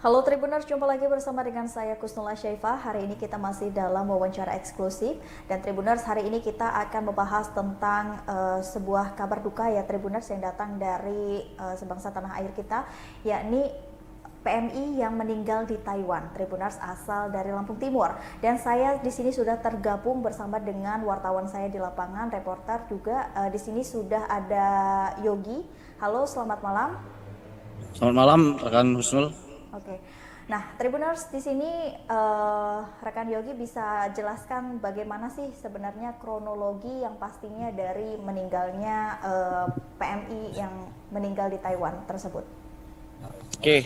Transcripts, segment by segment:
Halo Tribuners, jumpa lagi bersama dengan saya Kusnula Syaifah. Hari ini kita masih dalam wawancara eksklusif dan Tribuners, hari ini kita akan membahas tentang sebuah kabar duka ya Tribuners yang datang dari sebangsa tanah air kita, yakni PMI yang meninggal di Taiwan. Tribuners asal dari Lampung Timur. Dan saya di sini sudah tergabung bersama dengan wartawan saya di lapangan, reporter juga. Di sini sudah ada Yogi. Halo, selamat malam. Selamat malam, rekan Husnul. Oke. Nah, Tribuners di sini rekan Yogi bisa jelaskan bagaimana sih sebenarnya kronologi yang pastinya dari meninggalnya PMI yang meninggal di Taiwan tersebut. Oke,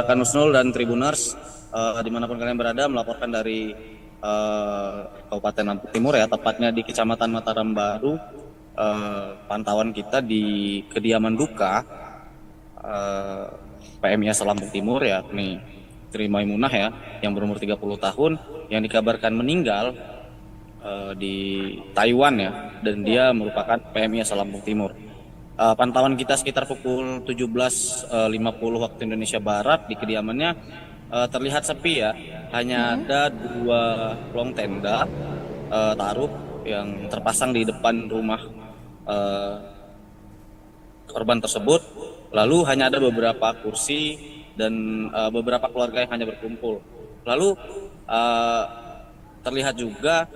rekan Husnul dan Tribuners, dimanapun kalian berada, melaporkan dari Kabupaten Lampung Timur ya, tepatnya di Kecamatan Mataram Baru. Pantauan kita di kediaman duka PMI asal Lampung Timur ya, nih Tri Maimunah ya, yang berumur 30 tahun, yang dikabarkan meninggal di Taiwan ya, dan dia merupakan PMI asal Lampung Timur. Pantauan kita sekitar pukul 17.50 waktu Indonesia Barat di kediamannya terlihat sepi ya, hanya ada dua kolong tenda taruh yang terpasang di depan rumah uh, korban tersebut. Lalu hanya ada beberapa kursi dan beberapa keluarga yang hanya berkumpul. Lalu uh, terlihat juga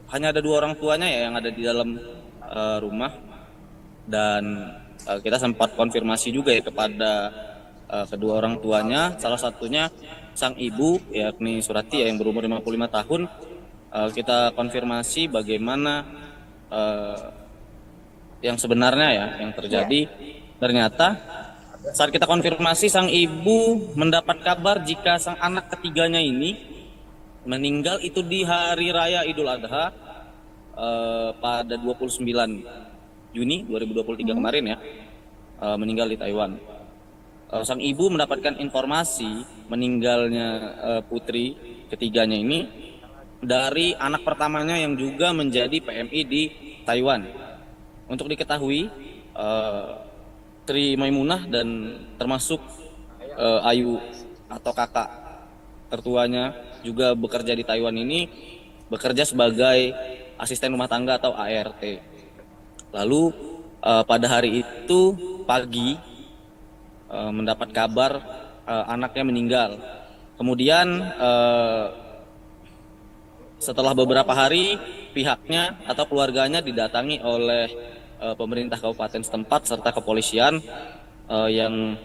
hanya ada dua orang tuanya ya yang ada di dalam rumah, dan kita sempat konfirmasi juga ya kepada kedua orang tuanya. Salah satunya sang ibu yakni Surati ya, yang berumur 55 tahun. Kita konfirmasi bagaimana yang sebenarnya ya yang terjadi. Ternyata saat kita konfirmasi, sang ibu mendapat kabar jika sang anak ketiganya ini meninggal itu di hari raya Idul Adha pada 29 Juni 2023 kemarin ya, meninggal di Taiwan. Sang ibu mendapatkan informasi meninggalnya putri ketiganya ini dari anak pertamanya yang juga menjadi PMI di Taiwan. Untuk diketahui, Tri Maimunah dan termasuk Ayu atau kakak tertuanya juga bekerja di Taiwan ini, bekerja sebagai asisten rumah tangga atau ART. Lalu pada hari itu pagi mendapat kabar anaknya meninggal. Kemudian setelah beberapa hari, pihaknya atau keluarganya didatangi oleh pemerintah kabupaten setempat serta kepolisian yang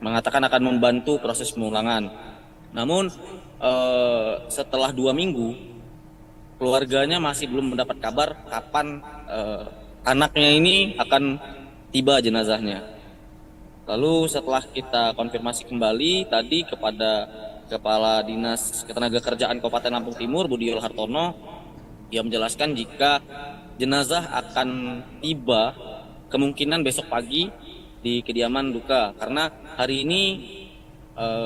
mengatakan akan membantu proses pemulangan. Namun setelah 2 minggu, keluarganya masih belum mendapat kabar kapan anaknya ini akan tiba jenazahnya. Lalu setelah kita konfirmasi kembali tadi kepada Kepala Dinas Ketenagakerjaan Kabupaten Lampung Timur, Budiol Hartono, ia menjelaskan jika jenazah akan tiba kemungkinan besok pagi di kediaman duka, karena hari ini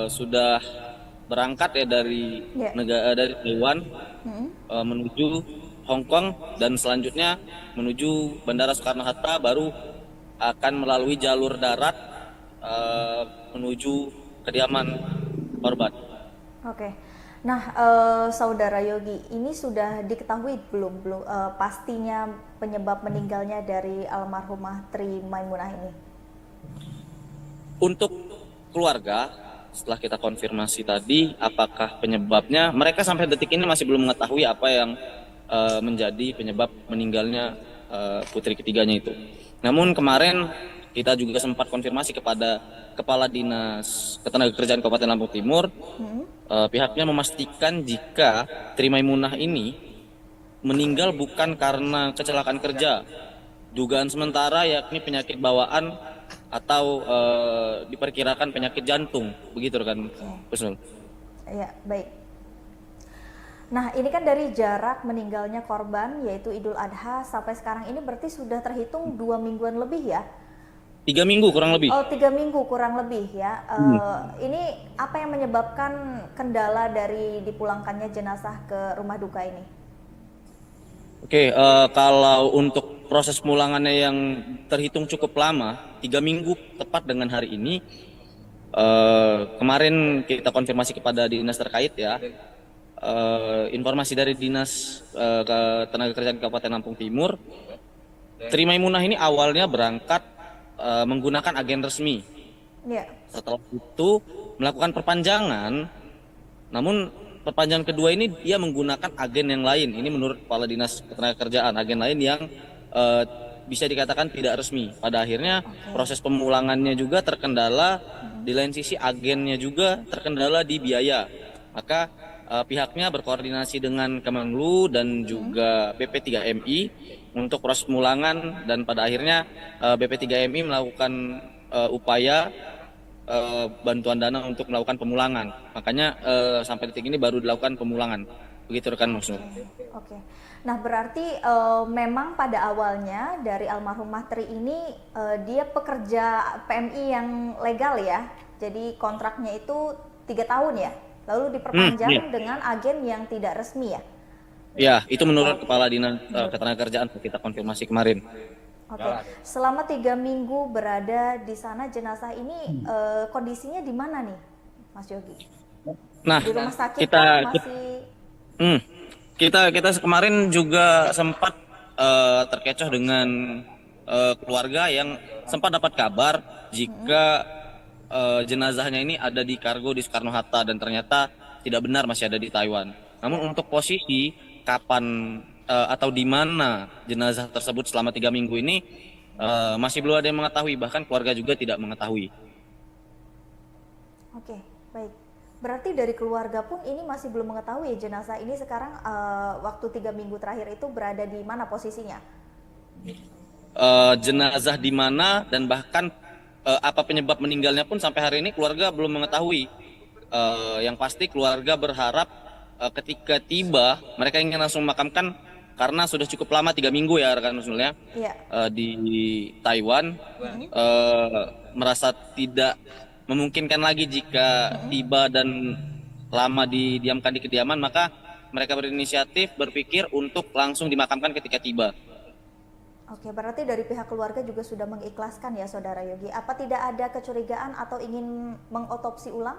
sudah berangkat ya dari dari Taiwan menuju Hong Kong, dan selanjutnya menuju Bandara Soekarno-Hatta, baru akan melalui jalur darat menuju kediaman korban. Oke. Nah, Saudara Yogi, ini sudah diketahui belum pastinya penyebab meninggalnya dari almarhumah Tri Maimunah ini? Untuk keluarga, setelah kita konfirmasi tadi apakah penyebabnya, mereka sampai detik ini masih belum mengetahui apa yang menjadi penyebab meninggalnya putri ketiganya itu. Namun kemarin kita juga sempat konfirmasi kepada Kepala Dinas Ketenagakerjaan Kabupaten Lampung Timur. Pihaknya memastikan jika Tri Maimunah ini meninggal bukan karena kecelakaan kerja. Dugaan sementara yakni penyakit bawaan atau diperkirakan penyakit jantung, begitu kan, Husnul? Ya, baik. Nah, ini kan dari jarak meninggalnya korban yaitu Idul Adha sampai sekarang ini berarti sudah terhitung 2 mingguan lebih ya? 3 minggu kurang lebih. Oh, 3 minggu kurang lebih ya. Ini apa yang menyebabkan kendala dari dipulangkannya jenazah ke rumah duka ini? Oke, kalau untuk proses pemulangannya yang terhitung cukup lama, 3 minggu tepat dengan hari ini, Kemarin kita konfirmasi kepada dinas terkait ya. Informasi dari dinas Ketenagakerjaan Kabupaten Lampung Timur, Tri Maimunah ini awalnya berangkat menggunakan agen resmi. Ya. Setelah itu melakukan perpanjangan, namun perpanjangan kedua ini dia menggunakan agen yang lain. Ini menurut Kepala Dinas Ketenagakerjaan, agen lain yang bisa dikatakan tidak resmi. Pada akhirnya proses pemulangannya juga terkendala, di lain sisi agennya juga terkendala di biaya. Maka pihaknya berkoordinasi dengan Kemenlu dan juga BP3MI untuk proses pemulangan, dan pada akhirnya BP3MI melakukan upaya bantuan dana untuk melakukan pemulangan. Makanya sampai detik ini baru dilakukan pemulangan. Begitu rekan Mas Nur. Oke. Nah, berarti memang pada awalnya dari almarhumah Tri ini dia pekerja PMI yang legal ya. Jadi kontraknya itu 3 tahun ya. Lalu diperpanjang dengan agen yang tidak resmi ya. Ya, itu menurut Kepala Dinas Ketenagakerjaan kita konfirmasi kemarin. Oke. Selama 3 minggu berada di sana, jenazah ini kondisinya di mana nih, Mas Yogi? Nah, Di rumah sakit kita kemarin juga sempat terkecoh dengan keluarga yang sempat dapat kabar jika jenazahnya ini ada di kargo di Soekarno-Hatta, dan ternyata tidak benar, masih ada di Taiwan. Namun untuk posisi kapan atau di mana jenazah tersebut selama 3 minggu ini masih belum ada yang mengetahui, bahkan keluarga juga tidak mengetahui. Oke, baik. Berarti dari keluarga pun ini masih belum mengetahui jenazah ini sekarang waktu 3 minggu terakhir itu berada di mana posisinya? Jenazah di mana dan bahkan apa penyebab meninggalnya pun sampai hari ini keluarga belum mengetahui. Yang pasti keluarga berharap ketika tiba mereka ingin langsung memakamkan, karena sudah cukup lama 3 minggu ya rekan usulnya di Taiwan, merasa tidak memungkinkan lagi jika tiba dan lama didiamkan di kediaman, maka mereka berinisiatif berpikir untuk langsung dimakamkan ketika tiba. Oke, berarti dari pihak keluarga juga sudah mengikhlaskan ya Saudara Yogi. Apa tidak ada kecurigaan atau ingin mengotopsi ulang?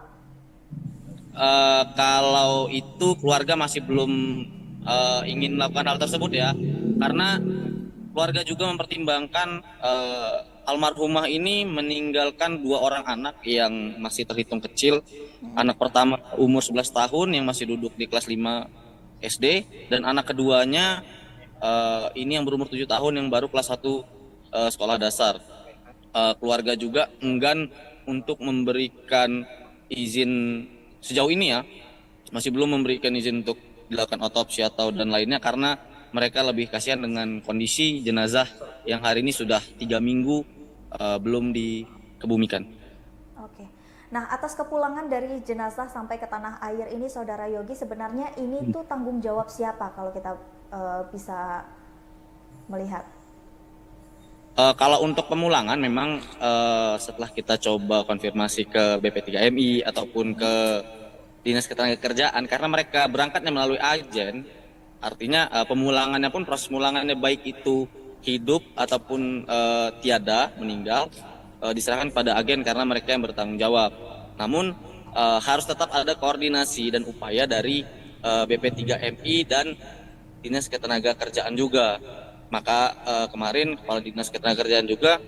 Kalau itu keluarga masih belum ingin melakukan hal tersebut ya, karena keluarga juga mempertimbangkan almarhumah ini meninggalkan 2 orang anak yang masih terhitung kecil. Anak pertama umur 11 tahun yang masih duduk di kelas 5 SD, dan anak keduanya ini yang berumur 7 tahun yang baru kelas 1 sekolah dasar. Keluarga juga enggan untuk memberikan izin sejauh ini ya, masih belum memberikan izin untuk dilakukan otopsi atau dan lainnya, karena mereka lebih kasihan dengan kondisi jenazah yang hari ini sudah 3 minggu belum dikebumikan. Oke. Nah, atas kepulangan dari jenazah sampai ke tanah air ini Saudara Yogi, sebenarnya ini tuh tanggung jawab siapa kalau kita bisa melihat? Kalau untuk pemulangan memang setelah kita coba konfirmasi ke BP3MI ataupun ke Dinas Ketenagakerjaan, karena mereka berangkatnya melalui agen, artinya pemulangannya pun proses pemulangannya baik itu hidup ataupun tiada meninggal diserahkan pada agen karena mereka yang bertanggung jawab. Namun harus tetap ada koordinasi dan upaya dari BP3MI dan Dinas Ketenagakerjaan juga. Maka kemarin Kepala Dinas Ketenagakerjaan juga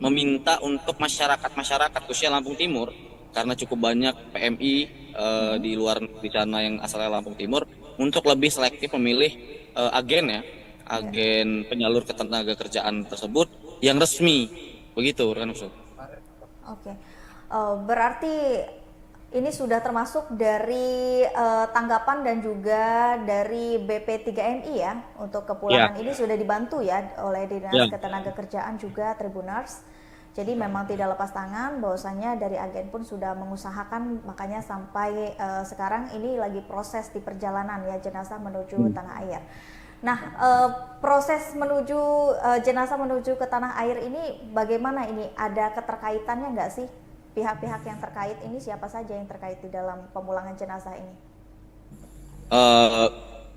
meminta untuk masyarakat khususnya Lampung Timur, karena cukup banyak PMI di luar di sana yang asalnya Lampung Timur, untuk lebih selektif memilih agen penyalur ketenagakerjaan tersebut yang resmi, begitu kan Usul. Oke. Berarti ini sudah termasuk dari tanggapan dan juga dari BP3MI ya, untuk kepulangan ini sudah dibantu ya oleh Dinas Ketenagakerjaan juga Tribuners. Jadi memang tidak lepas tangan, bahwasanya dari agen pun sudah mengusahakan, makanya sampai sekarang ini lagi proses di perjalanan ya jenazah menuju tanah air. Nah, proses menuju jenazah menuju ke tanah air ini bagaimana ini? Ada keterkaitannya nggak sih? Pihak-pihak yang terkait ini siapa saja yang terkait di dalam pemulangan jenazah ini?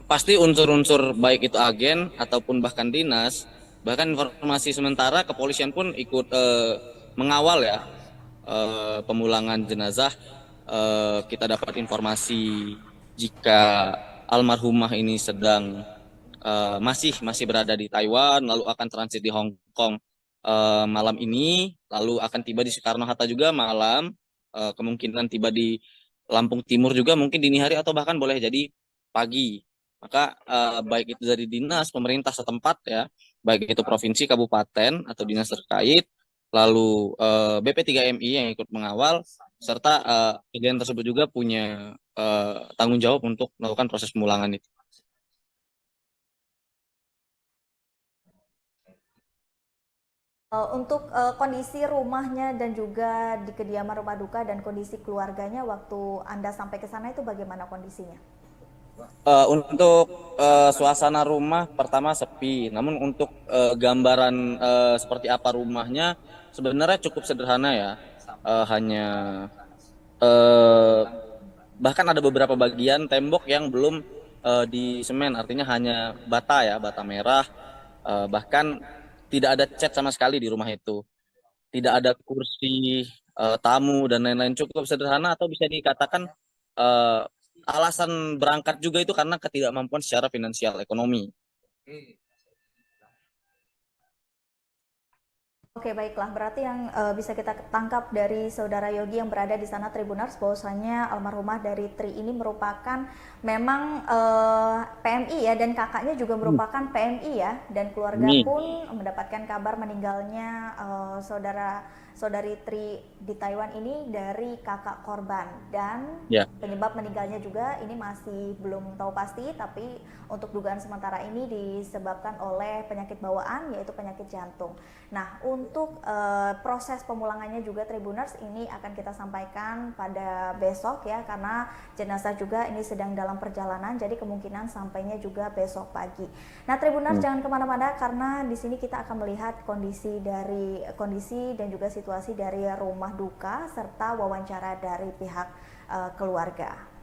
Pasti unsur-unsur baik itu agen ataupun bahkan dinas, bahkan informasi sementara kepolisian pun ikut mengawal ya pemulangan jenazah, kita dapat informasi jika almarhumah ini sedang masih berada di Taiwan, lalu akan transit di Hong Kong malam ini, lalu akan tiba di Soekarno-Hatta juga malam, kemungkinan tiba di Lampung Timur juga mungkin dini hari atau bahkan boleh jadi pagi. Maka baik itu dari dinas pemerintah setempat ya, baik itu provinsi, kabupaten atau dinas terkait, lalu BP3MI yang ikut mengawal, serta agen tersebut juga punya tanggung jawab untuk melakukan proses pemulangan itu. Untuk kondisi rumahnya dan juga di kediaman rumah duka dan kondisi keluarganya waktu Anda sampai ke sana itu bagaimana kondisinya? Untuk suasana rumah pertama sepi, namun untuk gambaran seperti apa rumahnya sebenarnya cukup sederhana ya. Hanya eh, bahkan ada beberapa bagian tembok yang belum di semen, artinya hanya bata ya, bata merah. Bahkan tidak ada cat sama sekali di rumah itu. Tidak ada kursi tamu dan lain-lain, cukup sederhana atau bisa dikatakan eh, alasan berangkat juga itu karena ketidakmampuan secara finansial ekonomi. Oke, baiklah. Berarti yang bisa kita tangkap dari saudara Yogi yang berada di sana Tribunars bahwasanya almarhumah dari Tri ini merupakan memang PMI ya, dan kakaknya juga merupakan PMI ya, dan keluarga Ini pun mendapatkan kabar meninggalnya saudari Tri di Taiwan ini dari kakak korban, dan ya. penyebab meninggalnya juga ini masih belum tahu pasti, tapi untuk dugaan sementara ini disebabkan oleh penyakit bawaan yaitu penyakit jantung. Nah, untuk proses pemulangannya juga Tribuners ini akan kita sampaikan pada besok ya, karena jenazah juga ini sedang dalam perjalanan, jadi kemungkinan sampainya juga besok pagi. Nah, Tribuners jangan kemana-mana karena di sini kita akan melihat kondisi dan juga situasi dari rumah duka serta wawancara dari pihak keluarga.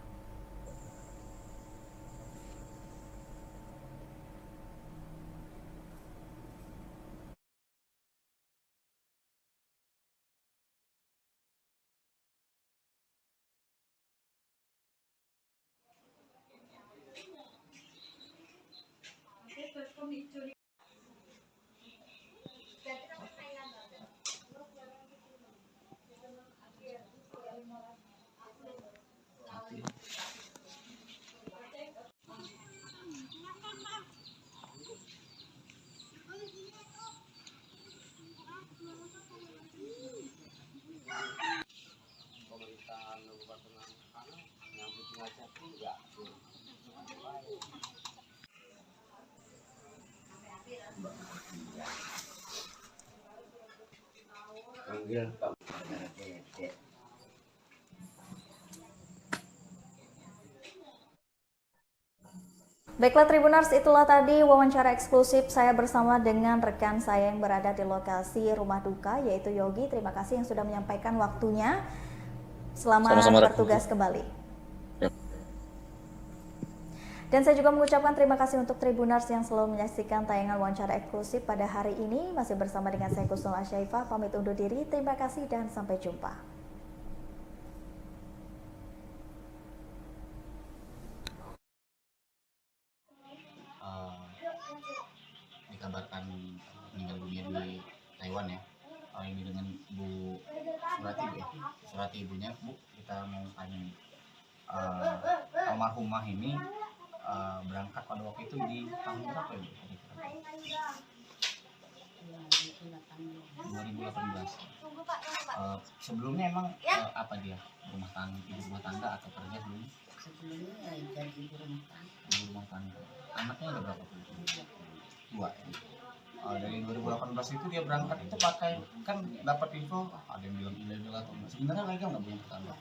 Baiklah Tribuners, itulah tadi wawancara eksklusif saya bersama dengan rekan saya yang berada di lokasi rumah duka yaitu Yogi. Terima kasih yang sudah menyampaikan waktunya. Selamat Sama-sama. bertugas kembali. Dan saya juga mengucapkan terima kasih untuk Tribuners yang selalu menyaksikan tayangan wawancara eksklusif pada hari ini. Masih bersama dengan saya Kusnul Asyaifah, pamit undur diri. Terima kasih dan sampai jumpa. Dikabarkan meninggal dunia di Taiwan ya. Ini dengan Bu Surati, Bu ya. Surati ibunya, Bu, kita mau tanya nih. Almarhumah ini berangkat pada waktu itu di tahun berapa ya, Bu? 2018. Sebelumnya emang apa dia? Rumah tangga atau kerja dulu? Sebelumnya jadi ibu rumah tangga. Ibu rumah tangga. Anaknya ada berapa, Bu? Dua ya. Dari 2018 itu dia berangkat itu pakai, kan dapat info ada yang bilang ilegal atau enggak, sebenarnya legal nggak, belum pertama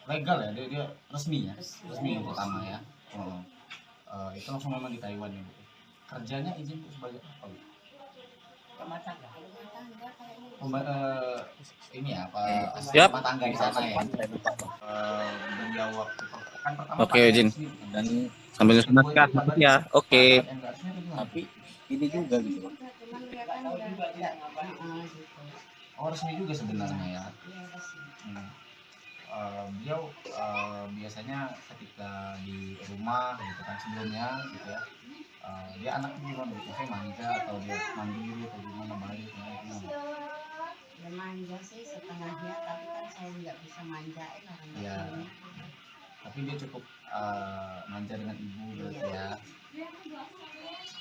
legal ya, dia resmi ya, resmi yang pertama ya. Itu langsung memang di Taiwan ya, Bu. Kerjanya izin, Bu, sebagai apa, Bu? Rumah tangga kayaknya. Ini ya apa, Siap. rumah tangga di sana ya. Beliau waktu kan pertama Oke, pakai izin. resmi, Dan sambil disematkan ya. Oke. tapi ini juga gitu. Cuman dia kan nggak gitu. Oh, resmi juga sebenarnya ya. Iya resmi. Hmm. Beliau biasanya ketika di rumah gitu kan sebelumnya gitu ya, dia anaknya gimana gitu, saya manja atau dia mandiri atau gimana, baik gimana? Ya manja sih setengahnya, tapi kan saya nggak bisa manjain orang Iya. tuanya. Tapi dia cukup manja dengan ibu berarti ya.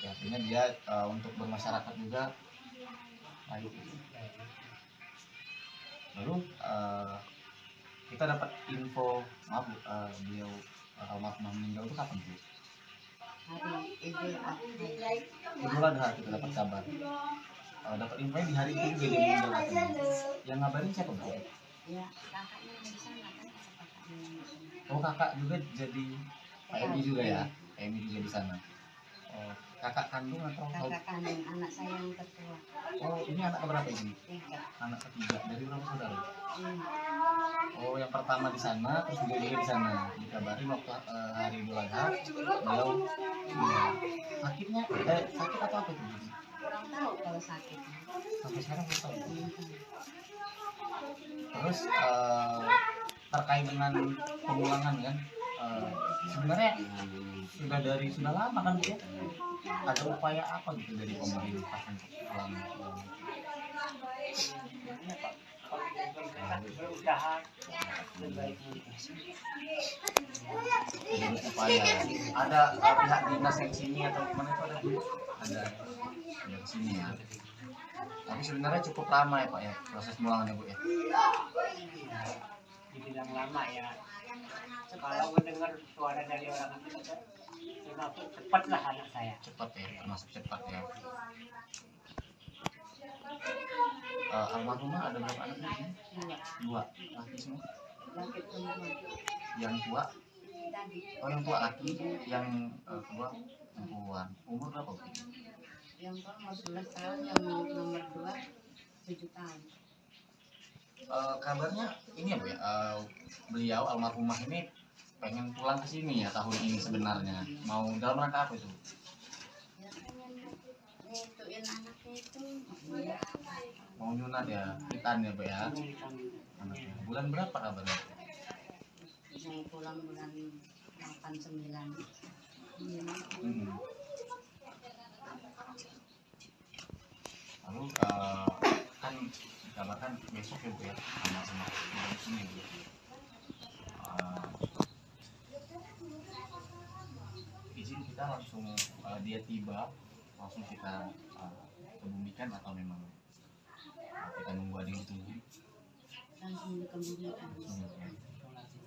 Ya, artinya dia untuk bermasyarakat juga baik. Lalu kita dapat info, maaf Bu, beliau almarhum meninggal itu kapan Bu? Hari Idul Adha. Idul Adha kita dapat kabar. Dapat infonya di hari itu juga dia meninggal katanya. Yang ngabarin siapa Bu? Ya kakaknya yang di sana kan, kakaknya yang di sana. Oh, kakak juga jadi PMI juga ya? PMI juga di sana. Oh, kakak kandung atau Kakak kandung anak saya yang ketua. oh, ini anak keberapa ini? 3, Anak ketiga. Dari berapa saudara? 5. Oh, yang pertama di sana, terus juga di sana. Dikabarin waktu hari Idul Adha, beliau sakitnya, sakit atau apa itu? Kurang tahu kalau sakitnya. Sampai sekarang belum tahu. Belum tahu. Terus terkait dengan pemulangan kan, sebenarnya sudah lama kan Bu ya? Ada upaya apa gitu dari pemerintah untuk pulang? Jadi upaya ada pihak dinas yang sini atau gimana itu ada Bu? Ada di sini ya. Tapi sebenarnya cukup lama ya Pak ya proses pemulangannya Bu ya. Dibilang lama ya. Kalau mendengar suara dari orang itu termasuk cepatlah anak saya. Cepat ya, termasuk cepat ya. Almarhumah ada berapa anak Bu? 2 laki semua. Laki perempuan. Yang tua, Tadi oh yang tua laki, yang tua perempuan. Umur berapa Bu? yang tua 15 tahun, yang nomor 2 7 tahun. Kabarnya ini ya Bu ya, beliau almarhumah ini pengen pulang ke sini ya tahun ini sebenarnya. Mau dalam rangka apa itu? Ya pengen nyentuhin anaknya itu. Ya, Mau nyunat ya, hitan ya Bu ya. Anaknya. Bulan berapa kabarnya? mau pulang bulan 8, 9. Hmm. Lalu kan dikabarkan besok ya Bu ya, sama di sini Bu. Izin kita langsung dia tiba langsung kita kebumikan atau memang kita nunggu ada yang tunggu? Langsung dikebumikan.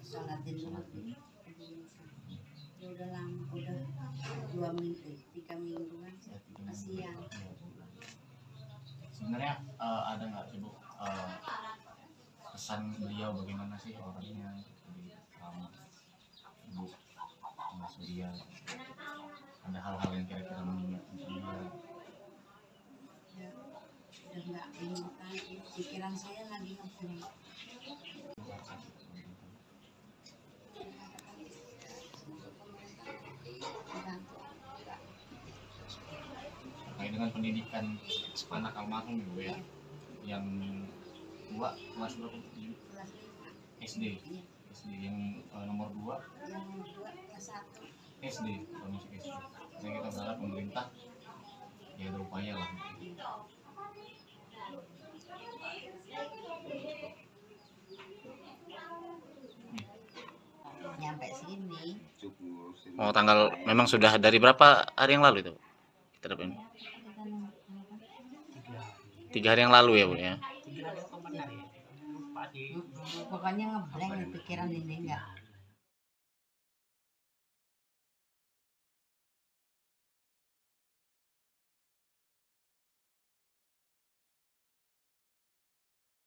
Sholatin dulu. Ya udah lama, udah 2 minggu, 3 mingguan. Kasihan. Sebenarnya ada nggak sih Bu pesan beliau bagaimana sih orangnya di Ibu Mas Surya? Ada hal-hal yang kira-kira mengingatkan dia? Ya, udah nggak ingat lagi. Pikiran saya lagi ngepel. Terkait dengan pendidikan anak almarhum Bu ya, yang dua kelas berapa? Kelas 5. SD. Iya. SD yang nomor 2 Yang nomor 2 kelas 1. SD, masuk SD. Jadi kita berharap pemerintah ya ada upaya lah. Nyampe sini. Oh, tanggal memang sudah dari berapa hari yang lalu itu? Kita dapat ini. 3 hari yang lalu ya Bu ya. 3 hari apa benar ya? Lupa sih. Pokoknya ngeblank pikiran ini enggak.